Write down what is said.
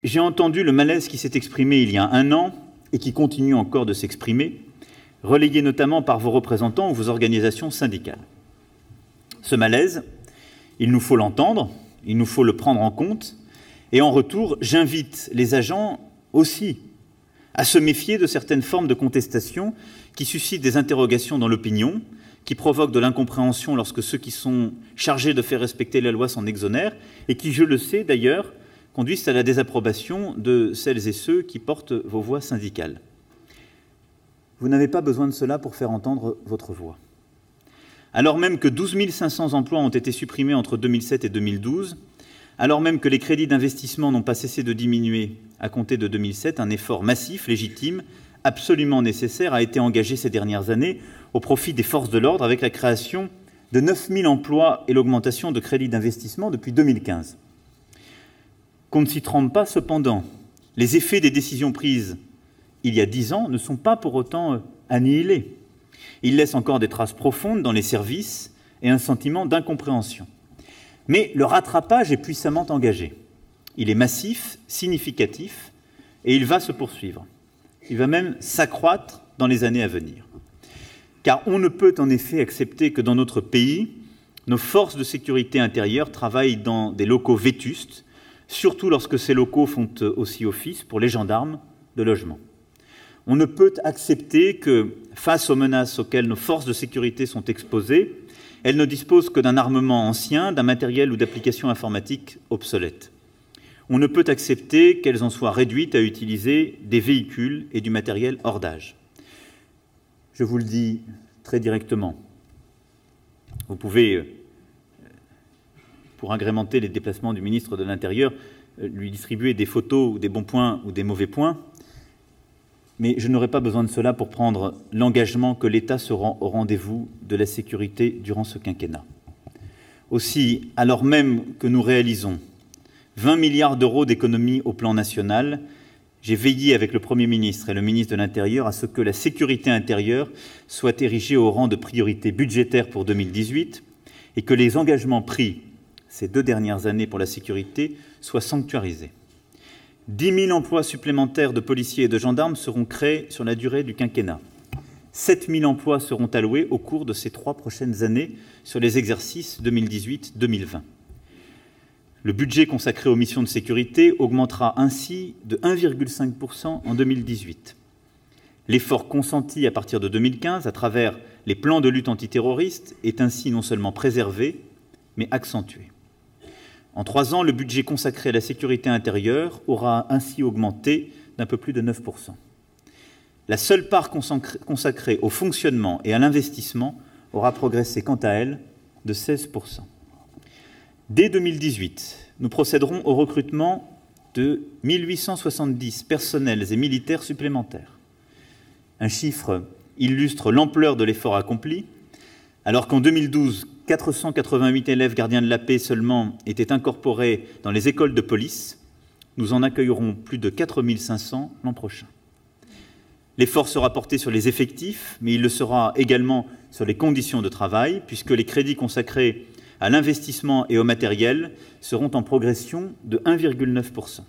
J'ai entendu le malaise qui s'est exprimé il y a un an et qui continue encore de s'exprimer, relayé notamment par vos représentants ou vos organisations syndicales. Ce malaise, il nous faut l'entendre, il nous faut le prendre en compte, et en retour, j'invite les agents aussi à se méfier de certaines formes de contestation qui suscitent des interrogations dans l'opinion, qui provoquent de l'incompréhension lorsque ceux qui sont chargés de faire respecter la loi s'en exonèrent, et qui, je le sais d'ailleurs, conduisent à la désapprobation de celles et ceux qui portent vos voix syndicales. Vous n'avez pas besoin de cela pour faire entendre votre voix. Alors même que 12 500 emplois ont été supprimés entre 2007 et 2012, alors même que les crédits d'investissement n'ont pas cessé de diminuer à compter de 2007, un effort massif, légitime, absolument nécessaire a été engagé ces dernières années au profit des forces de l'ordre avec la création de 9 000 emplois et l'augmentation de crédits d'investissement depuis 2015. Qu'on ne s'y trompe pas cependant, les effets des décisions prises il y a 10 ans ne sont pas pour autant annihilés. Ils laissent encore des traces profondes dans les services et un sentiment d'incompréhension. Mais le rattrapage est puissamment engagé. Il est massif, significatif, et il va se poursuivre. Il va même s'accroître dans les années à venir. Car on ne peut en effet accepter que dans notre pays, nos forces de sécurité intérieure travaillent dans des locaux vétustes, surtout lorsque ces locaux font aussi office, pour les gendarmes, de logement. On ne peut accepter que, face aux menaces auxquelles nos forces de sécurité sont exposées, elles ne disposent que d'un armement ancien, d'un matériel ou d'applications informatiques obsolètes. On ne peut accepter qu'elles en soient réduites à utiliser des véhicules et du matériel hors d'âge. Je vous le dis très directement. Vous pouvez, pour agrémenter les déplacements du ministre de l'Intérieur, lui distribuer des photos ou des bons points ou des mauvais points, mais je n'aurai pas besoin de cela pour prendre l'engagement que l'État se rend au rendez-vous de la sécurité durant ce quinquennat. Aussi, alors même que nous réalisons 20 milliards d'euros d'économies au plan national, j'ai veillé avec le Premier ministre et le ministre de l'Intérieur à ce que la sécurité intérieure soit érigée au rang de priorité budgétaire pour 2018 et que les engagements pris ces 2 dernières années pour la sécurité soient sanctuarisés. 10 000 emplois supplémentaires de policiers et de gendarmes seront créés sur la durée du quinquennat. 7 000 emplois seront alloués au cours de ces 3 prochaines années sur les exercices 2018-2020. Le budget consacré aux missions de sécurité augmentera ainsi de 1,5 % en 2018. L'effort consenti à partir de 2015 à travers les plans de lutte antiterroriste est ainsi non seulement préservé, mais accentué. En 3 ans, le budget consacré à la sécurité intérieure aura ainsi augmenté d'un peu plus de 9 %. La seule part consacrée au fonctionnement et à l'investissement aura progressé quant à elle de 16 %. Dès 2018, nous procéderons au recrutement de 1 870 personnels et militaires supplémentaires. Un chiffre illustre l'ampleur de l'effort accompli, alors qu'en 2012, 488 élèves gardiens de la paix seulement étaient incorporés dans les écoles de police. Nous en accueillerons plus de 4 500 l'an prochain. L'effort sera porté sur les effectifs, mais il le sera également sur les conditions de travail, puisque les crédits consacrés à l'investissement et au matériel seront en progression de 1,9 %.